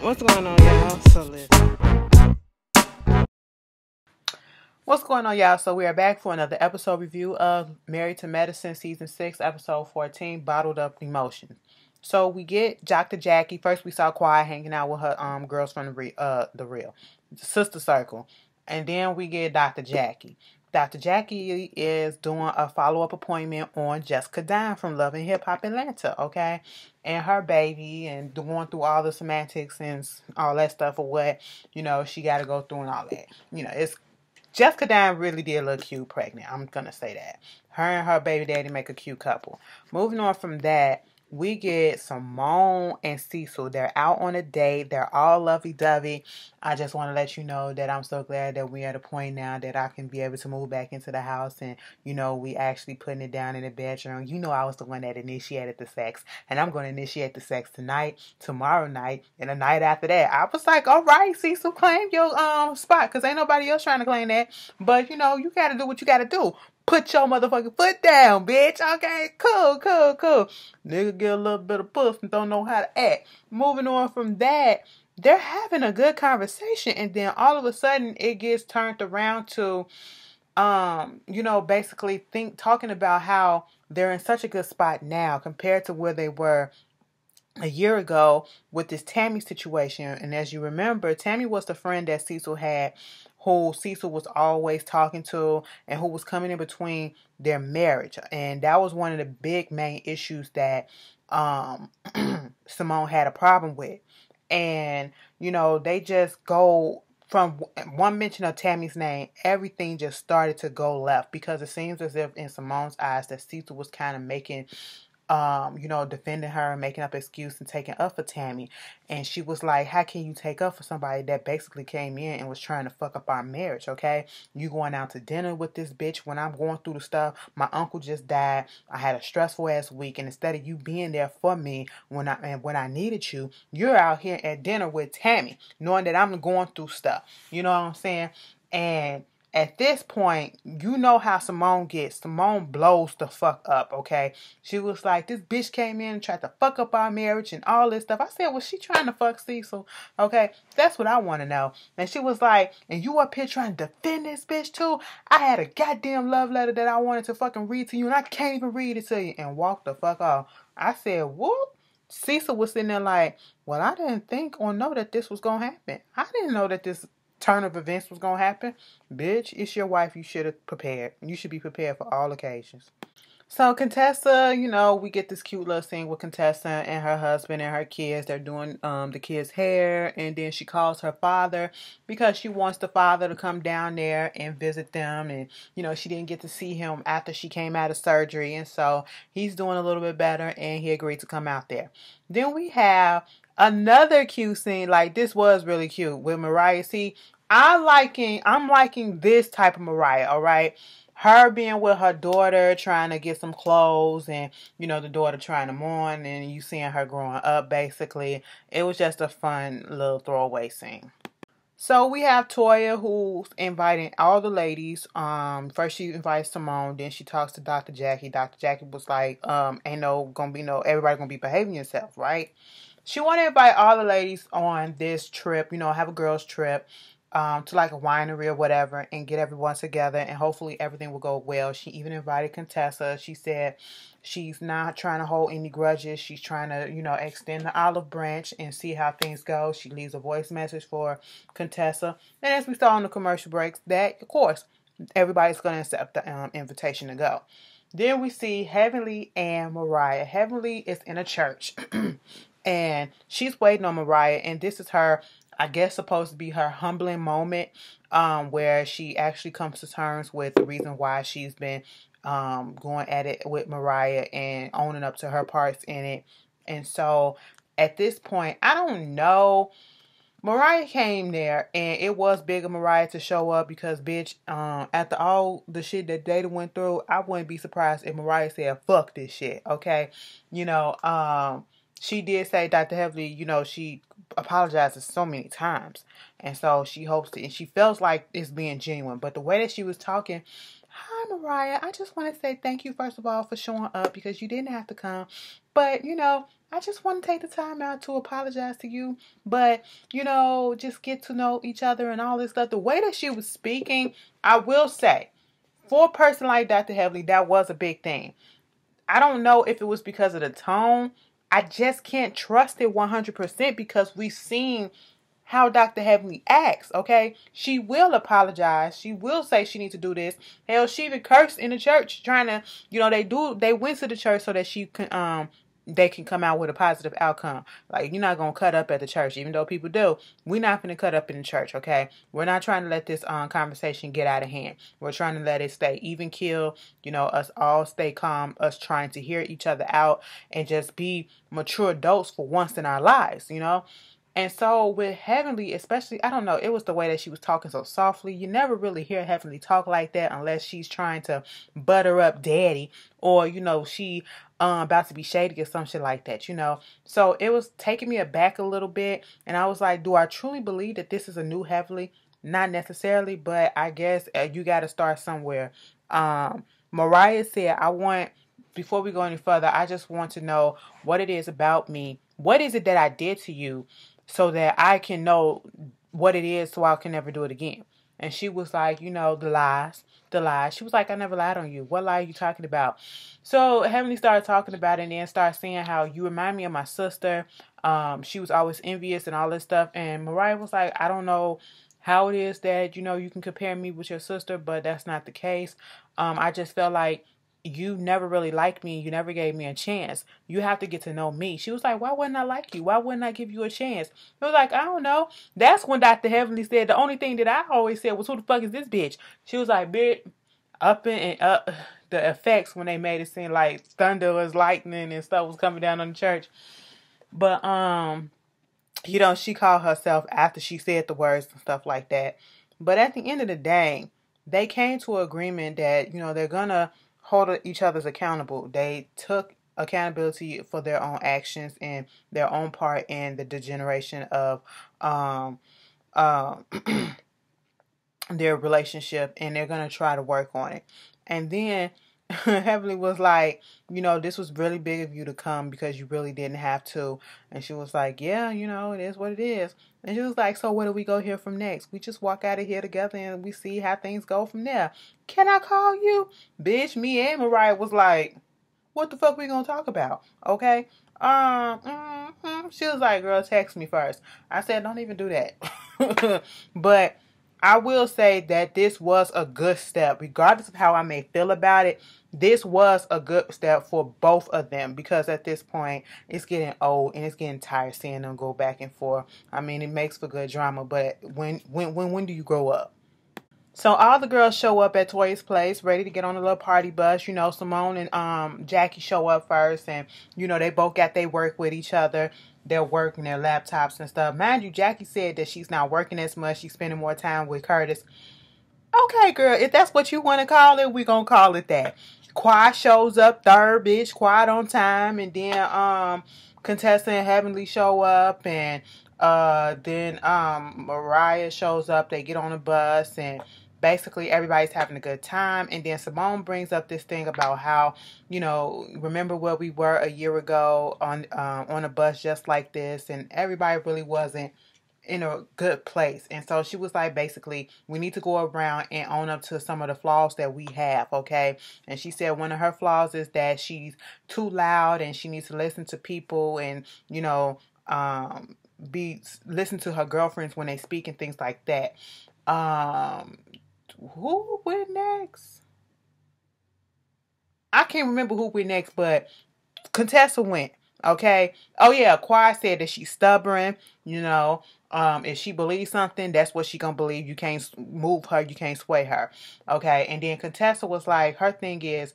What's going on, y'all? So listen. What's going on, y'all? So we are back for another episode review of Married to Medicine Season 6, Episode 14, Bottled Up Emotions. So we get Dr. Jackie. First we saw Quiet hanging out with her girls from the real sister circle. And then we get Dr. Jackie. Dr. Jackie is doing a follow-up appointment on Jessica Dine from Love and Hip Hop Atlanta, okay? And her baby and going through all the semantics and all that stuff of what, she got to go through and all that. It's Jessica Dine really did look cute pregnant. I'm going to say that. Her and her baby daddy make a cute couple. Moving on from that, we get Simone and Cecil. They're out on a date. They're all lovey-dovey. I just want to let you know that I'm so glad that we're at a point now that I can be able to move back into the house and, we actually putting it down in the bedroom. I was the one that initiated the sex, and I'm going to initiate the sex tonight, tomorrow night, and the night after that. I was like, all right, Cecil, claim your spot, because ain't nobody else trying to claim that. But, you got to do what you got to do. Put your motherfucking foot down, bitch. Okay, cool. Nigga get a little bit of puss and don't know how to act. Moving on from that, they're having a good conversation, and then all of a sudden it gets turned around to, basically talking about how they're in such a good spot now compared to where they were a year ago with this Tammy situation. And as you remember, Tammy was the friend that Cecil had, who Cecil was always talking to and who was coming in between their marriage. And that was one of the big main issues that Simone had a problem with. And, they just go from one mention of Tammy's name, everything just started to go left, because it seems as if in Simone's eyes that Cecil was kind of making defending her and making up excuse and taking up for Tammy. And she was like, how can you take up for somebody that basically came in and was trying to fuck up our marriage, okay? You going out to dinner with this bitch when I'm going through the stuff. My uncle just died. I had a stressful ass week, and instead of you being there for me when I needed you, you're out here at dinner with Tammy, knowing that I'm going through stuff. You know what I'm saying? And at this point, you know how Simone gets. Simone blows the fuck up, okay? She was like, this bitch came in and tried to fuck up our marriage and all this stuff. I said, was she trying to fuck Cecil? Okay, that's what I want to know. And she was like, and you up here trying to defend this bitch too? I had a goddamn love letter that I wanted to fucking read to you, and I can't even read it to you. And walk the fuck off. I said, whoop. Cecil was sitting there like, well, I didn't think or know that this was going to happen. I didn't know that this turn of events was gonna happen. Bitch, it's your wife. You should have prepared. You should be prepared for all occasions. So Contessa, we get this cute little scene with Contessa and her husband and her kids. They're doing the kids' hair, and then she calls her father because she wants the father to come down there and visit them. And she didn't get to see him after she came out of surgery, and so he's doing a little bit better, and he agreed to come out there. Then we have another cute scene. Like, this was really cute with Mariah. See, I'm liking this type of Mariah, all right? Her being with her daughter, trying to get some clothes, and, the daughter trying to mourn, and you seeing her growing up, basically. It was just a fun little throwaway scene. So we have Toya, who's inviting all the ladies. First she invites Simone, then she talks to Dr. Jackie. Dr. Jackie was like, everybody gonna be behaving yourself, right? She wanted to invite all the ladies on this trip, have a girls' trip, to like a winery or whatever, and get everyone together, and hopefully everything will go well. She even invited Contessa. She said she's not trying to hold any grudges. She's trying to, extend the olive branch and see how things go. She leaves a voice message for Contessa. And as we saw in the commercial breaks, that, of course, everybody's going to accept the invitation to go. Then we see Heavenly and Mariah. Heavenly is in a church. And she's waiting on Mariah, and this is her, I guess, supposed to be her humbling moment, where she actually comes to terms with the reason why she's been going at it with Mariah and owning up to her parts in it. And so at this point, I don't know. Mariah came there, and it was big of Mariah to show up because, bitch, after all the shit that Data went through, I wouldn't be surprised if Mariah said, fuck this shit, okay? She did say Dr. Heavenly, she apologizes so many times. And so she hopes to, and she feels like it's being genuine. But the way that she was talking, "Hi, Mariah. I just want to say thank you, first of all, for showing up because you didn't have to come. But, I just want to take the time out to apologize to you. But, just get to know each other and all this stuff." The way that she was speaking, I will say, for a person like Dr. Heavenly, that was a big thing. I don't know if it was because of the tone. I just can't trust it 100% because we've seen how Dr. Heavenly acts, okay? She will apologize. She will say she needs to do this. Hell, she even cursed in the church trying to, they went to the church so that they can come out with a positive outcome. Like, you're not going to cut up at the church, even though people do. We're not going to cut up in the church, okay? We're not trying to let this conversation get out of hand. We're trying to let it stay even keel, us all stay calm, us trying to hear each other out and just be mature adults for once in our lives, And so with Heavenly, especially, I don't know, it was the way that she was talking so softly. You never really hear Heavenly talk like that unless she's trying to butter up Daddy or, she about to be shady or some shit like that, So it was taking me aback a little bit. And I was like, do I truly believe that this is a new Heavenly? Not necessarily, but I guess you got to start somewhere. Mariah said, before we go any further, I just want to know what it is about me. What is it that I did to you so that I can know what it is so I can never do it again? And she was like, the lies. She was like, I never lied on you. What lie are you talking about? So Heavenly started talking about it and then started saying how you remind me of my sister. She was always envious and all this stuff. And Mariah was like, I don't know how it is that, you can compare me with your sister, but that's not the case. I just felt like you never really liked me. You never gave me a chance. You have to get to know me. She was like, why wouldn't I like you? Why wouldn't I give you a chance? I was like, I don't know. That's when Dr. Heavenly said, the only thing that I always said was, who the fuck is this bitch? She was like, bitch, up and up. The effects when they made it seem like thunder was lightning and stuff was coming down on the church. But, she called herself after she said the words and stuff like that. But at the end of the day, they came to an agreement that, they're going to hold each other's accountable. They took accountability for their own actions and their own part in the degeneration of their relationship, and they're going to try to work on it. And then Heavenly was like, this was really big of you to come because you really didn't have to. And she was like, yeah, it is what it is. And she was like, so where do we go here from next? We just walk out of here together and we see how things go from there. Can I call you? Bitch, me and Mariah was like, what the fuck we gonna talk about? Okay? She was like, girl, text me first. I said, don't even do that. But I will say that this was a good step. Regardless of how I may feel about it, this was a good step for both of them, because at this point, it's getting old and it's getting tired seeing them go back and forth. I mean, it makes for good drama, but when do you grow up? So all the girls show up at Toya's place, ready to get on a little party bus. Simone and Jackie show up first, and they both got their work with each other. They're working their laptops and stuff. Mind you, Jackie said that she's not working as much. She's spending more time with Curtis. Okay, girl, if that's what you want to call it, we're going to call it that. Quad shows up third, bitch. Quad on time. And then Contessa and Heavenly show up. And then Mariah shows up. They get on the bus. And basically everybody's having a good time. And then Simone brings up this thing about how, remember where we were a year ago on a bus just like this. And everybody really wasn't in a good place. And so she was like, basically, we need to go around and own up to some of the flaws that we have, okay? And she said one of her flaws is that she's too loud and she needs to listen to people and, listen to her girlfriends when they speak and things like that. Who went next? I can't remember who went next, but Contessa went. Okay. Oh yeah, Quad said that she's stubborn. If she believes something, that's what she gonna believe. You can't move her. You can't sway her. Okay. And then Contessa was like, her thing is,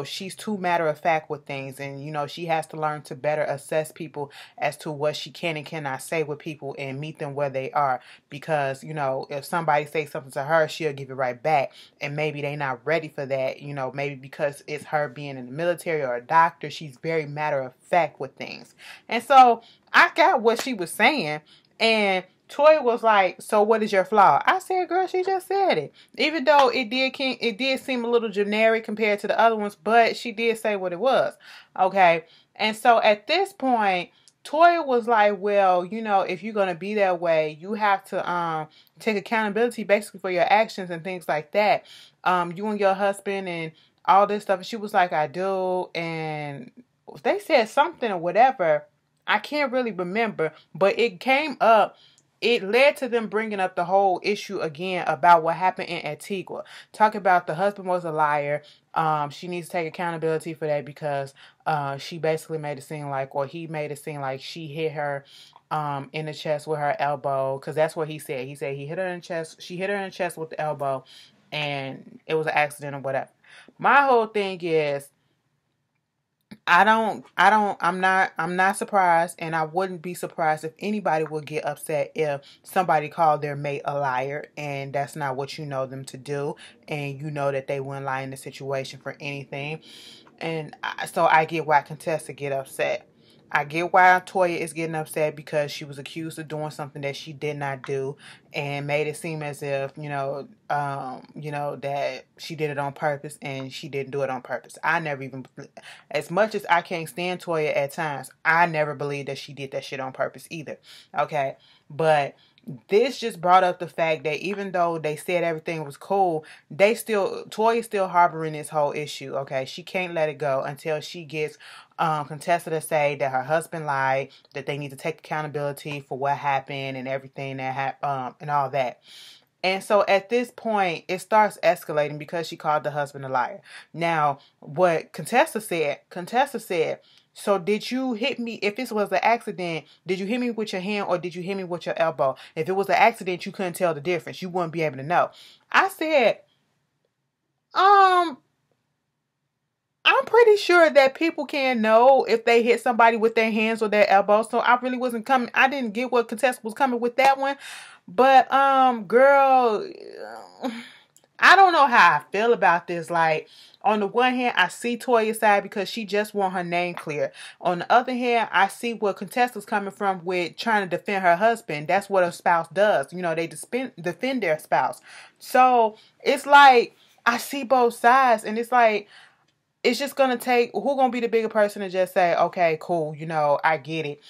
she's too matter of fact with things, and she has to learn to better assess people as to what she can and cannot say with people and meet them where they are. Because if somebody says something to her, she'll give it right back, and maybe they not ready for that. Maybe because it's her being in the military or a doctor, she's very matter of fact with things. And so I got what she was saying. And Toya was like, so what is your flaw? I said, girl, she just said it. Even though it did seem a little generic compared to the other ones, but she did say what it was. Okay. And so at this point, Toya was like, well, you know, if you're going to be that way, you have to take accountability basically for your actions and things like that. You and your husband and all this stuff. And she was like, I do. And they said something or whatever. I can't really remember, but it came up. It led to them bringing up the whole issue again about what happened in Antigua. Talk about the husband was a liar. She needs to take accountability for that because she basically made it seem like, or he made it seem like she hit her in the chest with her elbow. Because that's what he said. He said he hit her in the chest. She hit her in the chest with the elbow, and it was an accident or whatever. My whole thing is, I'm not surprised, and I wouldn't be surprised if anybody would get upset if somebody called their mate a liar, and that's not what you know them to do, and you know that they wouldn't lie in the situation for anything. And so I get why Contessa get upset. I get why Toya is getting upset because she was accused of doing something that she did not do and made it seem as if, that she did it on purpose, and she didn't do it on purpose. I never even, as much as I can't stand Toya at times, I never believed that she did that shit on purpose either. Okay. But this just brought up the fact that even though they said everything was cool, Toya's still harboring this whole issue. Okay. She can't let it go until she gets Contessa to say that her husband lied, that they need to take accountability for what happened and everything that happened, and all that. And so at this point, it starts escalating because she called the husband a liar. Now, what Contessa said, so did you hit me, if this was an accident, did you hit me with your hand or did you hit me with your elbow? If it was an accident, you couldn't tell the difference. You wouldn't be able to know. I said, I'm pretty sure that people can know if they hit somebody with their hands or their elbows. So I really wasn't coming. I didn't get what Contessa was coming with that one. But, girl, I don't know how I feel about this. Like, on the one hand, I see Toya's side because she just want her name clear. On the other hand, I see where Contessa's coming from with trying to defend her husband. That's what a spouse does. You know, they defend their spouse. So, it's like, I see both sides, and it's like, it's just going to take, who's going to be the bigger person to just say, okay, cool, I get it.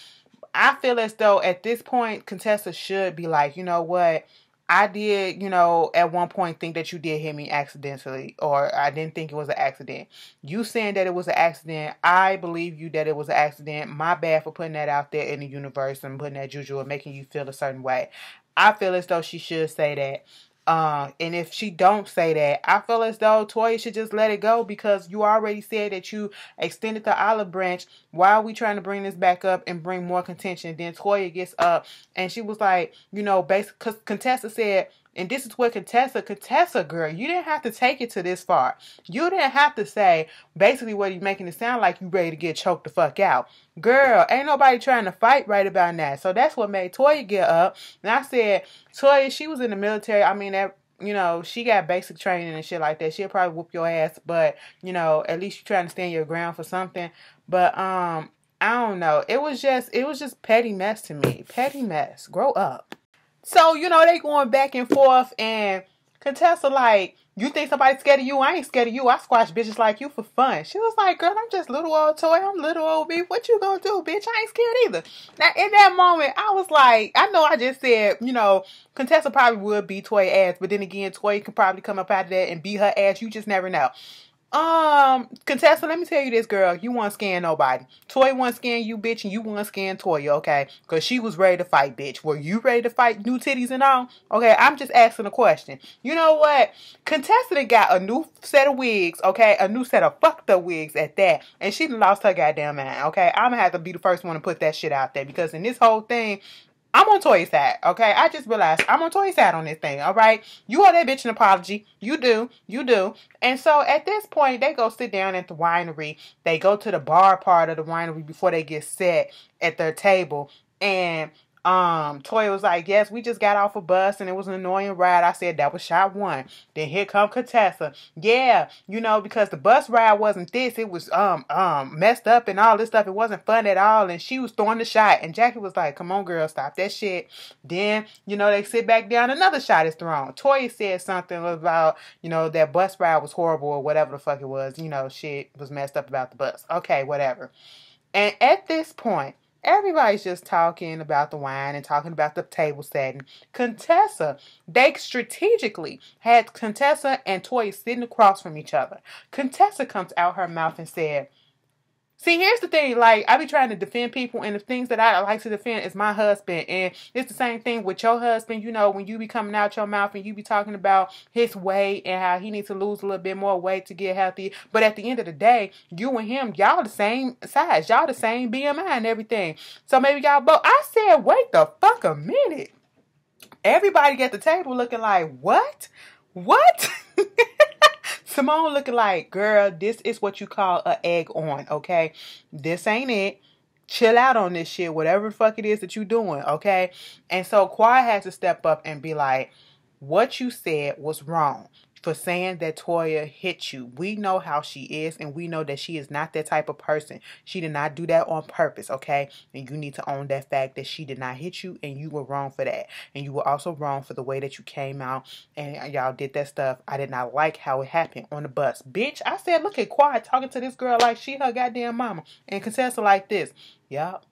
I feel as though at this point, Contessa should be like, you know what? I did, at one point think that you did hit me accidentally, or I didn't think it was an accident. You saying that it was an accident, I believe you that it was an accident. My bad for putting that out there in the universe and putting that juju and making you feel a certain way. I feel as though she should say that. And if she don't say that, I feel as though Toya should just let it go because you already said that you extended the olive branch. Why are we trying to bring this back up and bring more contention? Then Toya gets up and she was like, basically, because Contessa said, and this is what Contessa, girl, you didn't have to take it to this far. You didn't have to say basically what he's making it sound like you ready to get choked the fuck out. Girl, ain't nobody trying to fight right about that. So that's what made Toya get up. And I said, Toya, she was in the military. I mean, that, she got basic training and shit like that. She'll probably whoop your ass, but, at least you're trying to stand your ground for something. But, I don't know. It was just petty mess to me. Petty mess. Grow up. So, they going back and forth, and Contessa like, you think somebody's scared of you? I ain't scared of you. I squash bitches like you for fun. She was like, girl, I'm just little old Toy. I'm little old me. What you gonna do, bitch? I ain't scared either. Now, in that moment, I was like, I know I just said, Contessa probably would beat Toy ass, but then again, Toy can probably come up out of that and beat her ass. You just never know. Contessa, let me tell you this, girl. You won't scan nobody. Toya won't scan you, bitch, and you won't scan Toya, okay? Because she was ready to fight, bitch. Were you ready to fight new titties and all? Okay, I'm just asking a question. You know what? Contessa done got a new set of wigs, okay? A new set of fucked up wigs at that. And she done lost her goddamn mind, okay? I'm gonna have to be the first one to put that shit out there. Because in this whole thing, I'm on Toya's side, okay? I just realized I'm on Toya's side on this thing, all right? You owe that bitch an apology. You do. And so at this point, they go sit down at the winery. They go to the bar part of the winery before they get set at their table. And Toya was like, yes, we just got off a bus and it was an annoying ride. I said, that was shot one. Then here come Contessa. Yeah, because the bus ride wasn't this. It was, messed up and all this stuff. It wasn't fun at all. And she was throwing the shot. And Jackie was like, come on, girl, stop that shit. Then, they sit back down. Another shot is thrown. Toya said something about, that bus ride was horrible or whatever the fuck it was. Shit was messed up about the bus. Okay, whatever. And at this point, everybody's just talking about the wine and talking about the table setting. Contessa, they strategically had Contessa and Toya sitting across from each other. Contessa comes out her mouth and said, see, here's the thing, like, I be trying to defend people, and the things that I like to defend is my husband, and it's the same thing with your husband, when you be coming out your mouth and you be talking about his weight and how he needs to lose a little bit more weight to get healthy, but at the end of the day, you and him, y'all the same size, y'all the same BMI and everything, so maybe y'all both, I said, wait the fuck a minute. Everybody at the table looking like, what? Simone looking like, girl, this is what you call an egg on, okay? This ain't it. Chill out on this shit, whatever the fuck it is that you doing, okay? And so Quad has to step up and be like, what you said was wrong for saying that Toya hit you. We know how she is, and we know that she is not that type of person. She did not do that on purpose, okay? And you need to own that fact that she did not hit you, and you were wrong for that. And you were also wrong for the way that you came out, and y'all did that stuff. I did not like how it happened on the bus. Bitch, I said, look at Quad talking to this girl like she her goddamn mama. And Contessa like this. Yup.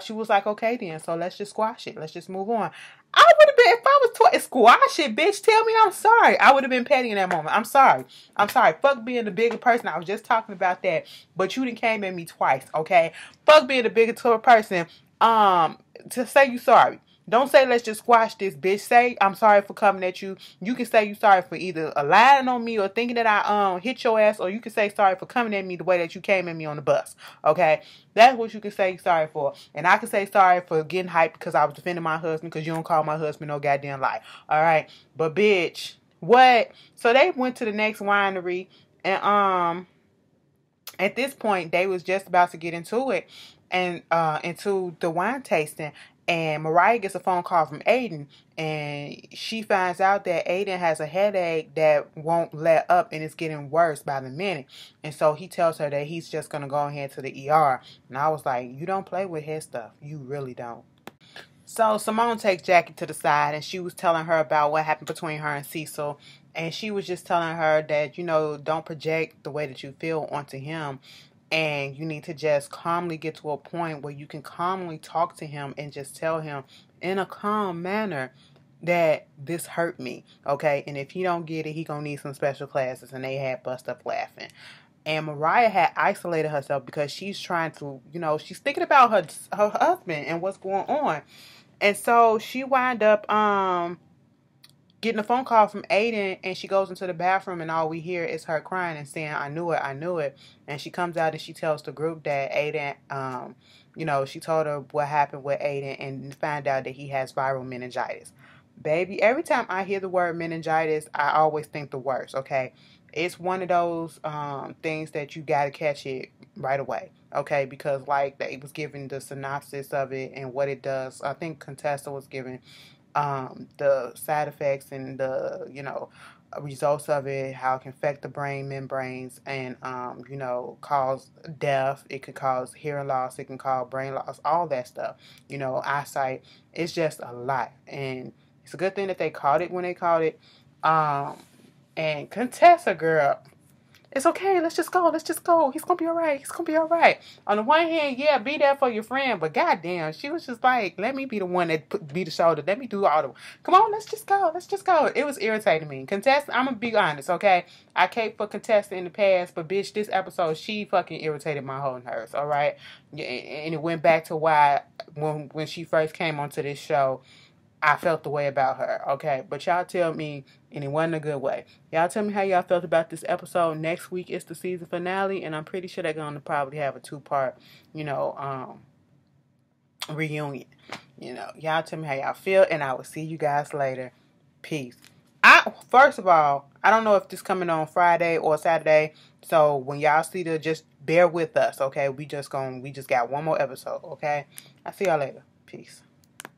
She was like, okay then, so let's just squash it. Let's just move on. I would have been, if I was squash it, bitch, tell me I'm sorry. I would have been petty in that moment. I'm sorry. Fuck being the bigger person. I was just talking about that. But you done came at me twice, okay? Fuck being the bigger person. To say you sorry. Don't say let's just squash this, bitch. Say I'm sorry for coming at you. You can say you sorry for either lying on me or thinking that I hit your ass, or you can say sorry for coming at me the way that you came at me on the bus. Okay? That's what you can say sorry for. And I can say sorry for getting hyped because I was defending my husband, because you don't call my husband no goddamn lie. Alright? But bitch, what? So they went to the next winery, and at this point they was just about to get into it and into the wine tasting. And Mariah gets a phone call from Aiden, and she finds out that Aiden has a headache that won't let up, and it's getting worse by the minute. And so he tells her that he's just going to go ahead to the ER. And I was like, you don't play with head stuff. You really don't. So Simone takes Jackie to the side, and she was telling her about what happened between her and Cecil. And she was just telling her that, don't project the way that you feel onto him. And you need to just calmly get to a point where you can calmly talk to him and just tell him in a calm manner that this hurt me, okay? And if he don't get it, he gonna need some special classes. And they had bust up laughing. And Mariah had isolated herself because she's trying to, she's thinking about her husband and what's going on. And so she wind up getting a phone call from Aiden, and she goes into the bathroom, and all we hear is her crying and saying, I knew it. And she comes out and she tells the group that Aiden, she told her what happened with Aiden and find out that he has viral meningitis. Baby, every time I hear the word meningitis, I always think the worst, okay? It's one of those things that you got to catch it right away, okay? Because, like, they was giving the synopsis of it and what it does. I think Contessa was giving the side effects and the, results of it, how it can affect the brain membranes and, cause death. It could cause hearing loss. It can cause brain loss, all that stuff. Eyesight. It's just a lot. And it's a good thing that they caught it when they caught it. And Contessa, girl, it's okay. Let's just go. He's going to be all right. On the one hand, yeah, be there for your friend. But goddamn, she was just like, let me be the one that be the shoulder. Let me do all the... Come on, let's just go. It was irritating me. Contessa, I'm going to be honest, okay? I caped for Contessa in the past, but bitch, this episode, she fucking irritated my whole nerves, all right? And it went back to why, when she first came onto this show, I felt the way about her, okay? But y'all tell me, and it wasn't a good way. Y'all tell me how y'all felt about this episode. Next week is the season finale, and I'm pretty sure they're going to probably have a 2-part, reunion. Y'all tell me how y'all feel, and I will see you guys later. Peace. First of all, I don't know if this coming on Friday or Saturday, so when y'all see just bear with us, okay? We just got one more episode, okay? I'll see y'all later. Peace.